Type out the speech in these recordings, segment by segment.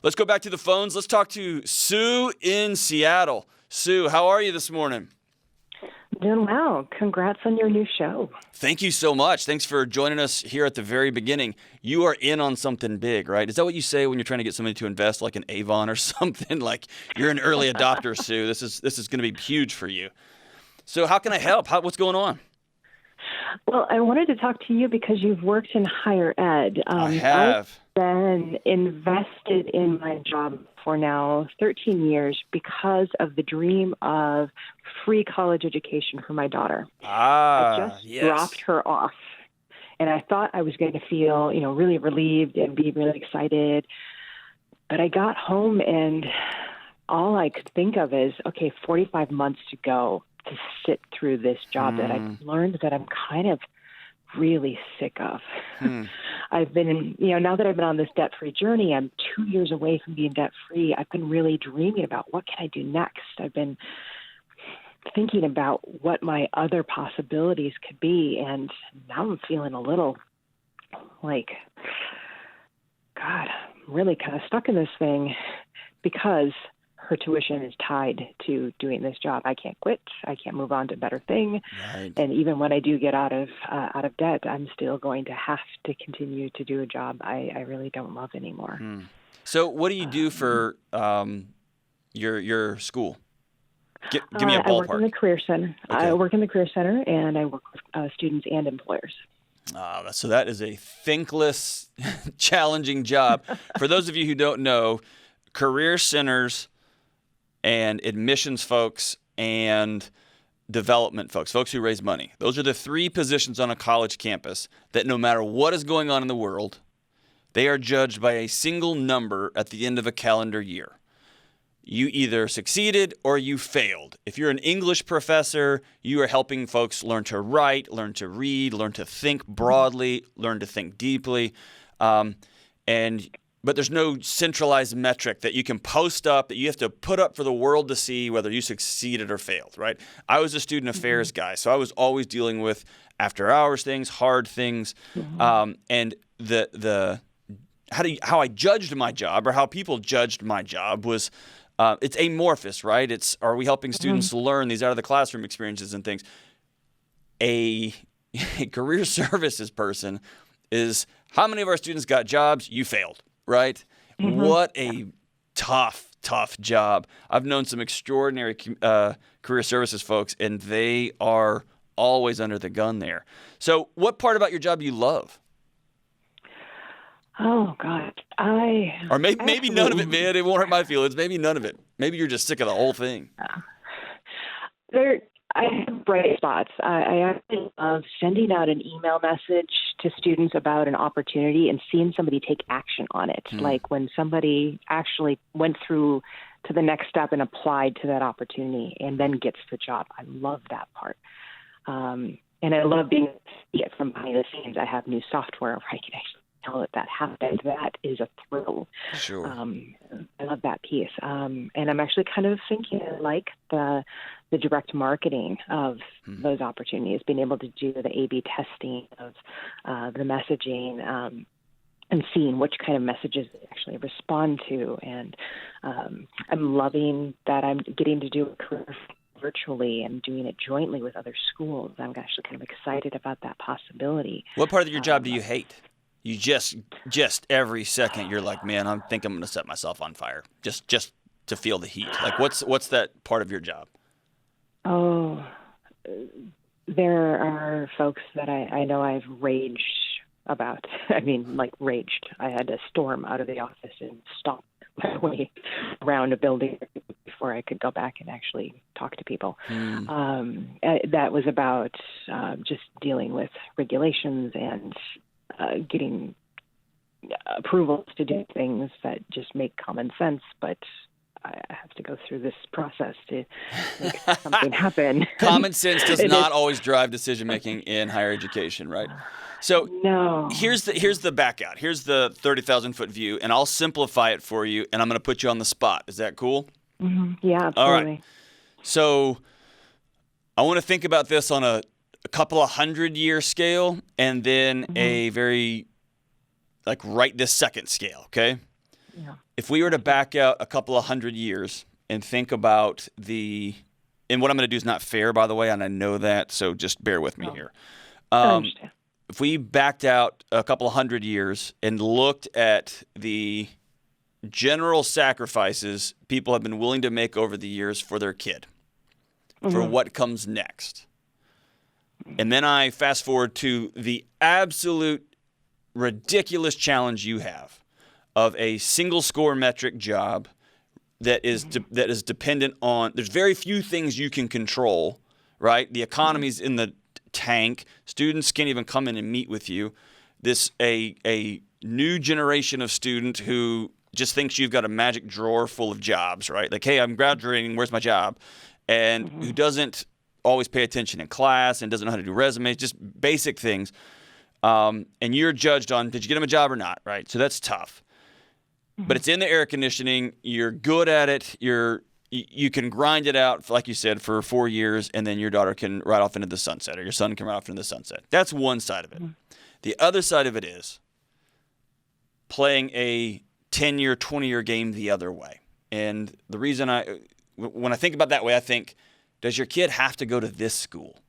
Let's go back to the phones. Let's talk to Sue in Seattle. Sue, how are you this morning? Doing well. Congrats on your new show. Thank you so much. Thanks for joining us here at the very beginning. You are in on something big, right? Is that what you say when you're trying to get somebody to invest, like in Avon or something? Like you're an early adopter, Sue. This is going to be huge for you. So how can I help? What's going on? Well, I wanted to talk to you because you've worked in higher ed. I have. I've been invested in my job for now 13 years because of the dream of free college education for my daughter. I just dropped her off, and I thought I was going to feel, really relieved and be really excited. But I got home, and all I could think of is, okay, 45 months to go to sit through this job that I've learned that I'm kind of really sick of. I've been, now that I've been on this debt-free journey, I'm 2 years away from being debt-free. I've been really dreaming about what can I do next. I've been thinking about what my other possibilities could be, and now I'm feeling a little like, God, I'm really kind of stuck in this thing because her tuition is tied to doing this job. I can't quit. I can't move on to a better thing. Right. And even when I do get out of debt, I'm still going to have to continue to do a job I really don't love anymore. So what do you do for your school? Give me a ballpark. I work in the Career Center. Okay. I work in the Career Center, and I work with students and employers. So that is a thankless, challenging job. For those of you who don't know, career centers and admissions folks and development folks who raise money. Those are the three positions on a college campus that no matter what is going on in the world, they are judged by a single number at the end of a calendar year. You either succeeded or you failed. If you're an English professor, you are helping folks learn to write, learn to read, learn to think broadly, learn to think deeply. But there's no centralized metric that you can post up, that you have to put up for the world to see whether you succeeded or failed, right? I was a student affairs guy, so I was always dealing with after hours things, hard things, and how I judged my job or how people judged my job was it's amorphous, right? It's are we helping students learn these out of the classroom experiences and things? A career services person is how many of our students got jobs? You failed. Right? What a tough job. I've known some extraordinary career services folks, and they are always under the gun there. So what part about your job do you love? Oh, God. Or maybe none of it, man. It won't hurt my feelings. Maybe none of it. Maybe you're just sick of the whole thing. I have bright spots. I actually love sending out an email message to students about an opportunity and seeing somebody take action on it. Like when somebody actually went through to the next step and applied to that opportunity and then gets the job. I love that part. And I love being able to see it from behind the scenes. I have new software where I can actually tell that happened. That is a thrill. Sure. I love that piece. And I'm actually kind of thinking like the direct marketing of those opportunities, being able to do the A/B testing of the messaging and seeing which kind of messages they actually respond to. And I'm loving that I'm getting to do a career virtually and doing it jointly with other schools. I'm actually kind of excited about that possibility. What part of your job do you hate? You just every second you're like, man, I think I'm going to set myself on fire just to feel the heat. Like what's that part of your job? Oh, there are folks that I know I've raged about. I mean, like raged. I had to storm out of the office and stomp my way around a building before I could go back and actually talk to people. That was about just dealing with regulations and getting approvals to do things that just make common sense, but I have to go through this process to make something happen. Common sense does not always drive decision-making in higher education, right? So no. Here's the back out. Here's the 30,000-foot view, and I'll simplify it for you, and I'm going to put you on the spot. Is that cool? Yeah, absolutely. All right. So I want to think about this on a couple of 100-year scale and then a very, like, right this second scale, okay? Yeah. if we were to back out a couple of hundred years and think about and what I'm going to do is not fair, by the way, and I know that, so just bear with me here. I understand. If we backed out a couple of hundred years and looked at the general sacrifices people have been willing to make over the years for their kid, for what comes next, and then I fast forward to the absolute ridiculous challenge you have of a single score metric job that is dependent on, there's very few things you can control, right? The economy's in the tank. Students can't even come in and meet with you. A new generation of student who just thinks you've got a magic drawer full of jobs, right? Like, hey, I'm graduating, where's my job? And who doesn't always pay attention in class and doesn't know how to do resumes, just basic things. And you're judged on, did you get them a job or not, right? So that's tough. But it's in the air conditioning. You're good at it. You can grind it out, like you said, for 4 years, and then your daughter can ride off into the sunset, or your son can ride off into the sunset. That's one side of it. The other side of it is playing a 10-year, 20-year game the other way. And the reason when I think about that way, I think, does your kid have to go to this school?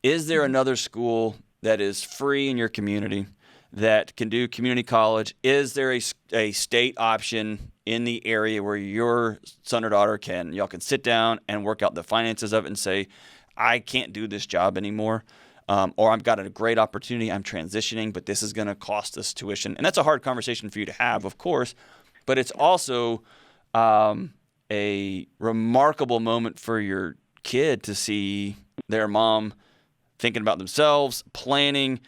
Is there another school that is free in your community that can do community college? Is there a state option in the area where your son or daughter y'all can sit down and work out the finances of it and say, I can't do this job anymore, or I've got a great opportunity, I'm transitioning, but this is going to cost us tuition. And that's a hard conversation for you to have, of course, but it's also a remarkable moment for your kid to see their mom thinking about themselves, planning,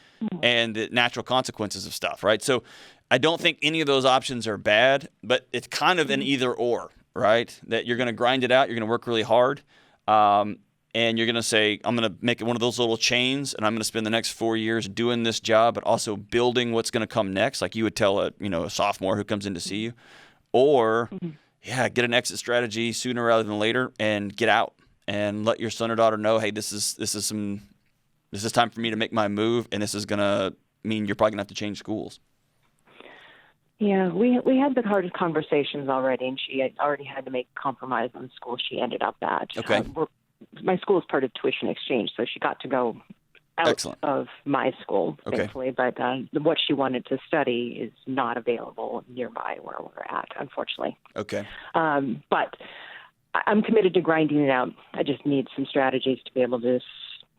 and the natural consequences of stuff, right? So I don't think any of those options are bad, but it's kind of an either or, right? That you're going to grind it out, you're going to work really hard, and you're going to say, I'm going to make it one of those little chains, and I'm going to spend the next 4 years doing this job, but also building what's going to come next, like you would tell a sophomore who comes in to see you. Or, get an exit strategy sooner rather than later and get out and let your son or daughter know, hey, this is time for me to make my move, and this is going to mean you're probably going to have to change schools. Yeah, we had the hardest conversations already, and she had already had to make a compromise on the school she ended up at. Okay. My school is part of tuition exchange, so she got to go out of my school, thankfully. But what she wanted to study is not available nearby where we're at, unfortunately. Okay. But I'm committed to grinding it out. I just need some strategies to be able to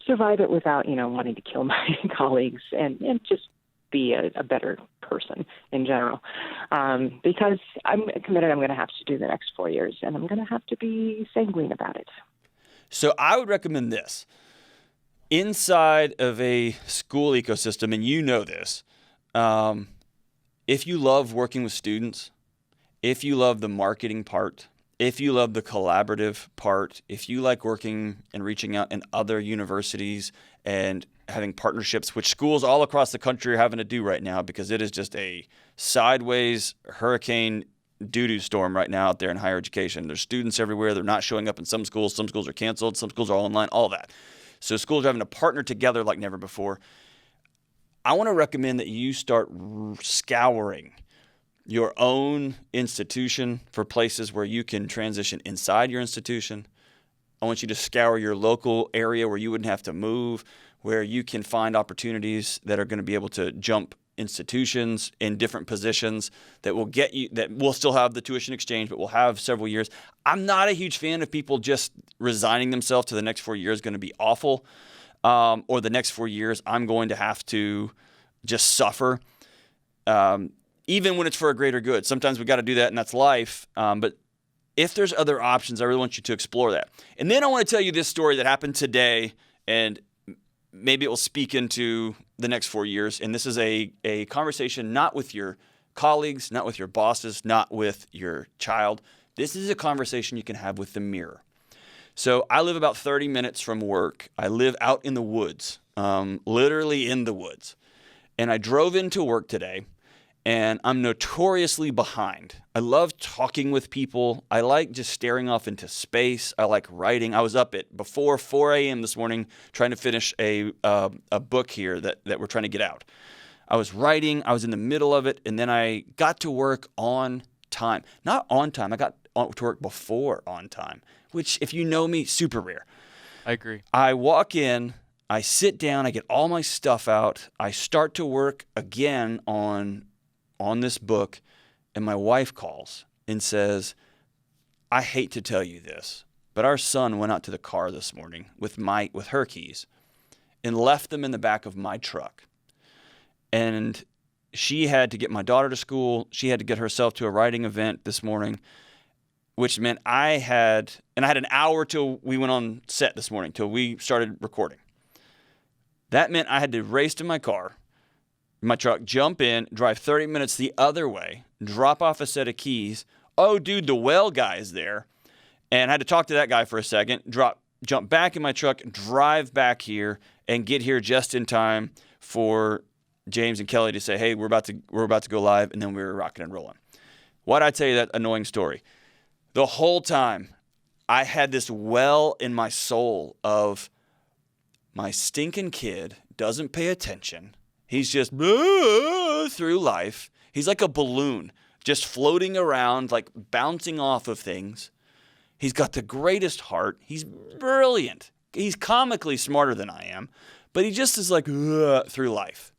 survive it without, wanting to kill my colleagues and just be a better person in general. Because I'm committed, I'm going to have to do the next 4 years, and I'm going to have to be sanguine about it. So I would recommend this. Inside of a school ecosystem, and you know this, if you love working with students, if you love the marketing part, if you love the collaborative part, if you like working and reaching out in other universities and having partnerships, which schools all across the country are having to do right now because it is just a sideways hurricane doo-doo storm right now out there in higher education. There's students everywhere. They're not showing up in some schools. Some schools are canceled. Some schools are all online, all that. So schools are having to partner together like never before. I want to recommend that you start scouring your own institution for places where you can transition inside your institution. I want you to scour your local area where you wouldn't have to move, where you can find opportunities that are going to be able to jump institutions in different positions that will get you, that will still have the tuition exchange, but will have several years. I'm not a huge fan of people just resigning themselves to the next 4 years going to be awful, or the next 4 years I'm going to have to just suffer, even when it's for a greater good. Sometimes we got to do that, and that's life. But if there's other options, I really want you to explore that. And then I want to tell you this story that happened today, and maybe it will speak into the next 4 years. And this is a conversation not with your colleagues, not with your bosses, not with your child. This is a conversation you can have with the mirror. So I live about 30 minutes from work. I live out in the woods, literally in the woods. And I drove into work today, and I'm notoriously behind. I love talking with people. I like just staring off into space. I like writing. I was up at before 4 a.m. this morning trying to finish a book here that we're trying to get out. I was writing. I was in the middle of it, and then I got to work on time. Not on time. I got to work before on time, which, if you know me, super rare. I agree. I walk in, I sit down, I get all my stuff out, I start to work again on this book, and my wife calls and says, I hate to tell you this, but our son went out to the car this morning with her keys and left them in the back of my truck. And she had to get my daughter to school. She had to get herself to a writing event this morning, which meant I had an hour till we went on set this morning, till we started recording. That meant I had to race to my car, my truck, jump in, drive 30 minutes the other way, drop off a set of keys. Oh, dude, the well guy is there. And I had to talk to that guy for a second, jump back in my truck, drive back here, and get here just in time for James and Kelly to say, hey, we're about to go live, and then we were rocking and rolling. Why'd I tell you that annoying story? The whole time, I had this well in my soul of my stinking kid doesn't pay attention. He's just through life. He's like a balloon, just floating around, like bouncing off of things. He's got the greatest heart. He's brilliant. He's comically smarter than I am, but he just is like through life.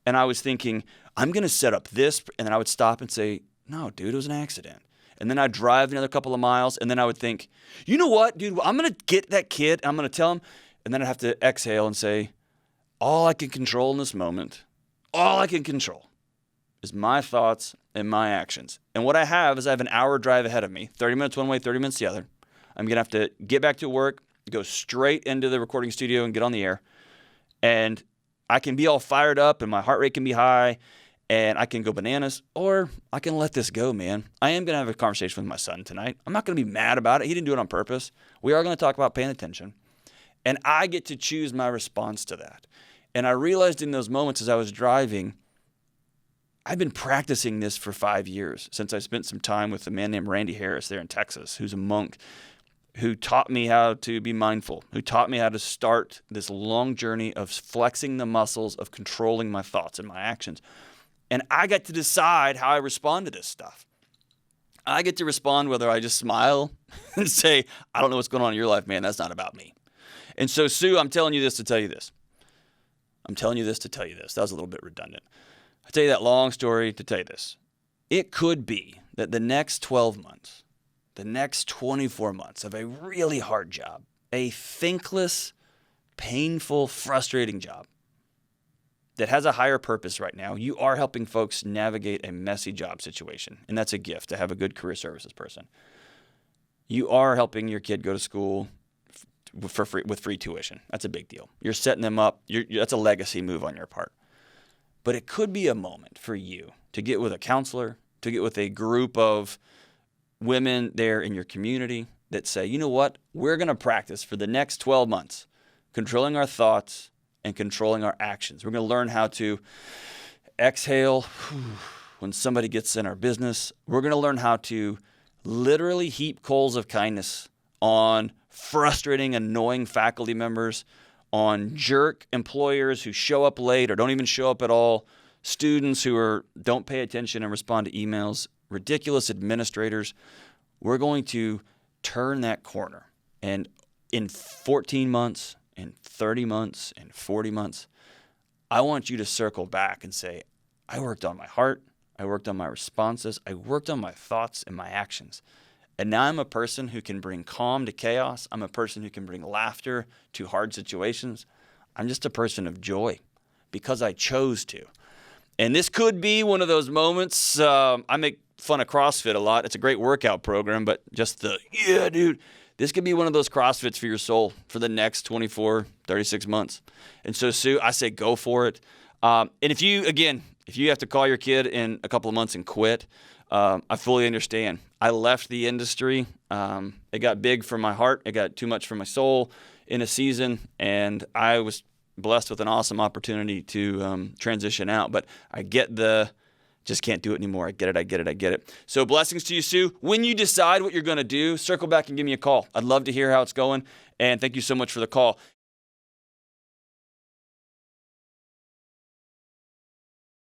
And I was thinking, I'm going to set up this, and then I would stop and say, no, dude, it was an accident. And then I'd drive another couple of miles, and then I would think, you know what, dude, I'm going to get that kid, I'm going to tell him, and then I'd have to exhale and say, all I can control in this moment, all I can control is my thoughts and my actions. And what I have is I have an hour drive ahead of me, 30 minutes one way, 30 minutes the other. I'm going to have to get back to work, go straight into the recording studio and get on the air. And I can be all fired up and my heart rate can be high and I can go bananas, or I can let this go, man. I am going to have a conversation with my son tonight. I'm not going to be mad about it. He didn't do it on purpose. We are going to talk about paying attention. And I get to choose my response to that. And I realized in those moments as I was driving, I've been practicing this for 5 years since I spent some time with a man named Randy Harris there in Texas, who's a monk, who taught me how to be mindful, who taught me how to start this long journey of flexing the muscles of controlling my thoughts and my actions. And I get to decide how I respond to this stuff. I get to respond whether I just smile and say, I don't know what's going on in your life, man. That's not about me. And so, Sue, I'm telling you this to tell you this. I'm telling you this to tell you this. That was a little bit redundant. I tell you that long story to tell you this. It could be that the next 12 months, the next 24 months of a really hard job, a thankless, painful, frustrating job that has a higher purpose right now, you are helping folks navigate a messy job situation. And that's a gift to have a good career services person. You are helping your kid go to school for free, with free tuition. That's a big deal. You're setting them up. That's a legacy move on your part. But it could be a moment for you to get with a counselor, to get with a group of women there in your community that say, you know what, we're going to practice for the next 12 months, controlling our thoughts and controlling our actions. We're going to learn how to exhale when somebody gets in our business. We're going to learn how to literally heap coals of kindness on frustrating, annoying faculty members, on jerk employers who show up late or don't even show up at all, students who don't pay attention and respond to emails, ridiculous administrators. We're going to turn that corner. And in 14 months, in 30 months, in 40 months, I want you to circle back and say, I worked on my heart, I worked on my responses, I worked on my thoughts and my actions. And now I'm a person who can bring calm to chaos. I'm a person who can bring laughter to hard situations. I'm just a person of joy because I chose to. And this could be one of those moments. I make fun of CrossFit a lot. It's a great workout program, but just this could be one of those CrossFits for your soul for the next 24, 36 months. And so, Sue, I say go for it. And if you have to call your kid in a couple of months and quit, I fully understand. I left the industry. It got big for my heart. It got too much for my soul in a season, and I was blessed with an awesome opportunity to transition out. But I get just can't do it anymore. I get it. So blessings to you, Sue. When you decide what you're going to do, circle back and give me a call. I'd love to hear how it's going, and thank you so much for the call.